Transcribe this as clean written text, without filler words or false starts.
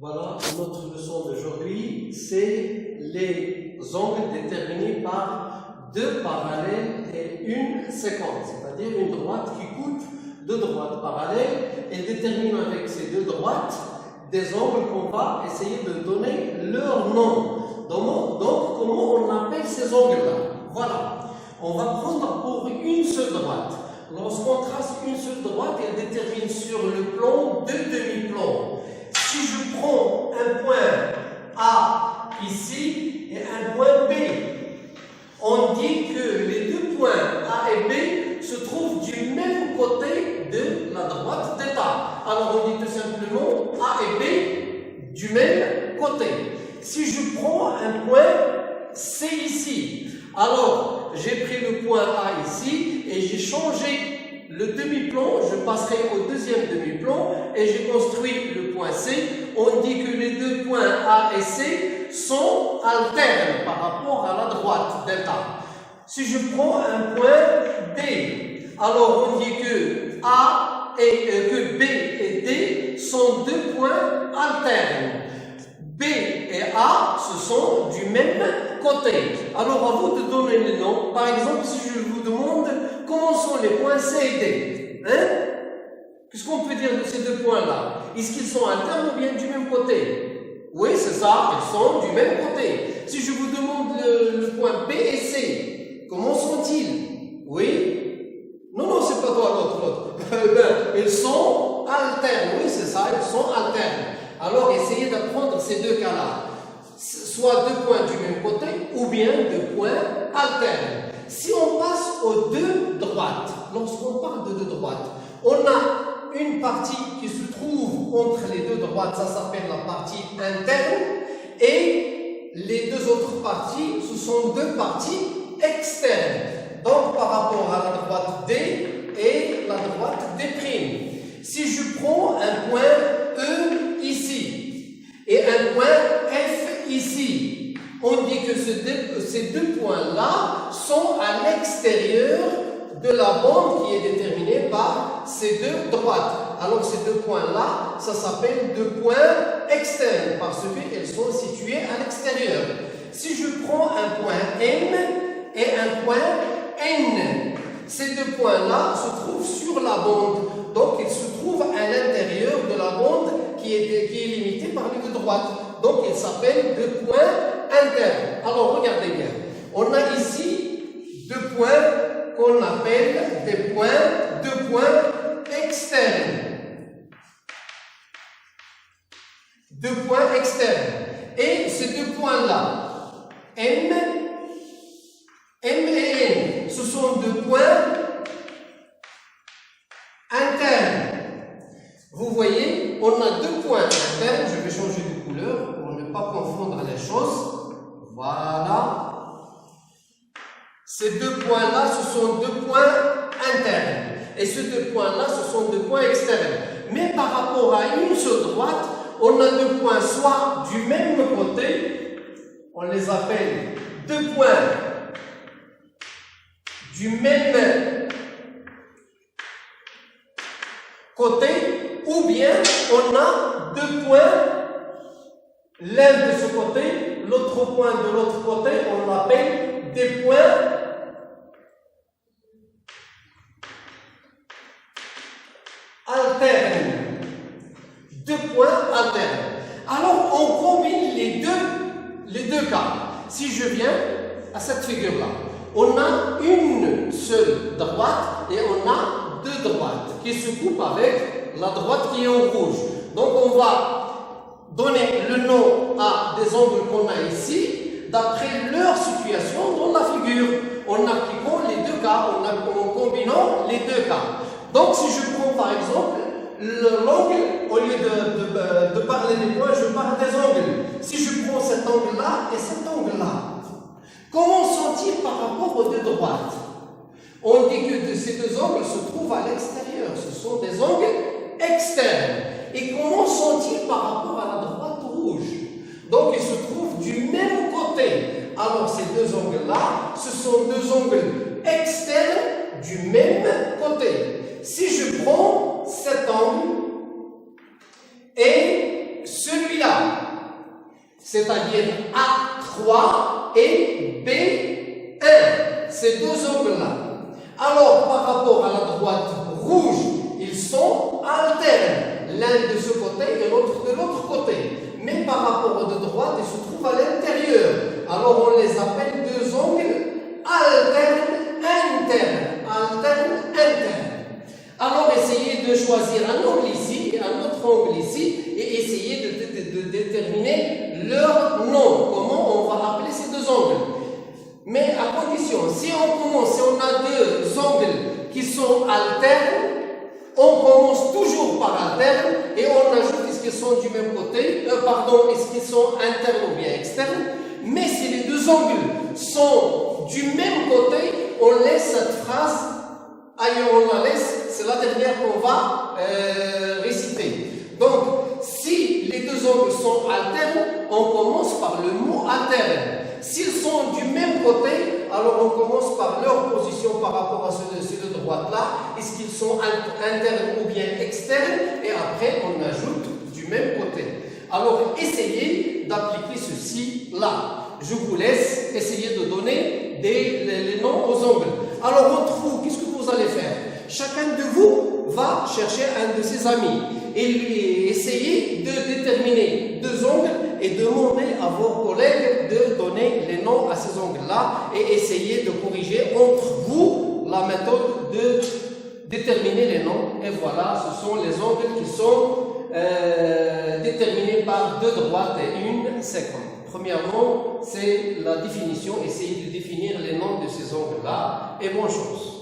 Voilà, notre leçon d'aujourd'hui, c'est les angles déterminés par deux parallèles et une séquence, c'est-à-dire une droite qui coupe deux droites parallèles et détermine avec ces deux droites des angles qu'on va essayer de donner leur nom. Donc, comment on appelle ces angles-là? Voilà, on va prendre pour une seule droite. Lorsqu'on trace une seule droite, elle détermine sur le plan deux demi-plans. Si je prends un point A ici et un point B, on dit que les deux points A et B se trouvent du même côté de la droite θ. Alors on dit tout simplement A et B du même côté. Si je prends un point C ici, alors j'ai pris le point A ici et j'ai changé le demi-plan, je passerai au deuxième demi-plan et j'ai construit le point C. On dit que les deux points A et C sont alternes par rapport à la droite θ. Si je prends un point D, alors on dit que B et D sont deux points alternes. B et A, ce sont du même côté. Alors, à vous de donner les noms. Par exemple, si je vous demande comment sont les points C et D, qu'est-ce qu'on peut dire de ces deux points-là? Est-ce qu'ils sont alternes ou bien du même côté? Oui, c'est ça, ils sont du même côté. Si je vous demande le point B et C, comment sont-ils? Oui? Non, c'est pas toi, l'autre. Ils sont alternes. Oui, c'est ça, ils sont alternes. Alors, essayez d'apprendre ces deux cas-là. Soit deux points du même côté, ou bien deux points alternes. Si on passe aux deux droites, lorsqu'on parle de deux droites, on a une partie qui se trouve entre les deux droites, ça s'appelle la partie interne, et les deux autres parties, ce sont deux parties externes. Donc, par rapport à la droite D et la droite D'. Si je prends un point E ici et un point F ici, on dit que ces deux points-là sont à l'extérieur de la bande qui est déterminée par ces deux droites. Alors ces deux points-là, ça s'appelle deux points externes parce qu'elles sont situées à l'extérieur. Si je prends un point M et un point N, ces deux points-là se trouvent sur la bande. Donc, ils se trouvent à l'intérieur de la bande qui est limitée par les deux droites. Donc, ils s'appellent deux points internes. Alors, regardez bien. On a ici deux points qu'on appelle deux points externes. Deux points externes. Et ces deux points-là, M et N, ce sont deux points internes. Vous voyez, on a deux points internes. Je vais changer de couleur pour ne pas confondre les choses. Voilà. Ces deux points-là, ce sont deux points internes. Et ces deux points-là, ce sont deux points externes. Mais par rapport à une seule droite, on a deux points soit du même côté, on les appelle deux points du même côté, ou bien on a deux points, l'un de ce côté, l'autre point de l'autre côté, on l'appelle des points alternes. Deux points alternes. Alors on combine les deux cas. Si je viens à cette figure-là, on a une seule droite et on a deux droites qui se coupent avec la droite qui est en rouge. Donc on va donner le nom à des angles qu'on a ici d'après leur situation dans la figure, en appliquant les deux cas, en combinant les deux cas. Donc si je prends par exemple l'angle, au lieu de parler des points, je parle des angles. Si je prends cet angle-là et cet angle-là, comment sont-ils par rapport aux deux droites? On dit que ces deux angles se trouvent à l'extérieur. Ce sont des angles externes. Et comment sont-ils par rapport à la droite rouge? Donc, ils se trouvent du même côté. Alors, ces deux angles-là, ce sont deux angles externes du même côté. Si je prends cet angle et celui-là, c'est-à-dire A3 et B1, ces deux angles-là. Alors, par rapport à la droite rouge, ils sont alternes, l'un de ce côté et l'autre de l'autre côté. Mais par rapport aux deux droites, ils se trouvent à l'intérieur. Alors, on les appelle deux angles alternes internes. Alternes internes. Alors, essayez de choisir un angle ici et un autre angle ici et essayez de déterminer leur nom. Comment on va appeler ces deux angles? Mais à condition, si on a deux angles qui sont alternes, on commence toujours par alterne et on ajoute est-ce qu'ils sont du même côté, est-ce qu'ils sont internes ou bien externes. Mais si les deux angles sont du même côté, on laisse cette phrase, ailleurs on la laisse, c'est la dernière qu'on va réciter. Donc, si les deux angles sont alternes, on commence par le mot alterne. S'ils sont du même côté, alors on commence par leur position par rapport à ces deux droites-là. Est-ce qu'ils sont internes ou bien externes? Et après, on ajoute du même côté. Alors, essayez d'appliquer ceci-là. Je vous laisse essayer de donner les noms aux angles. Alors, entre vous, qu'est-ce que vous allez faire? Chacun de vous va chercher un de ses amis et lui essayer de déterminer deux angles et demander à vos collègues de donner les noms à ces angles-là et essayer de corriger entre vous la méthode de déterminer les noms. Et voilà, ce sont les angles qui sont déterminés par deux droites et une seconde. Premièrement, c'est la définition. Essayez de définir les noms de ces angles-là et bonne chance.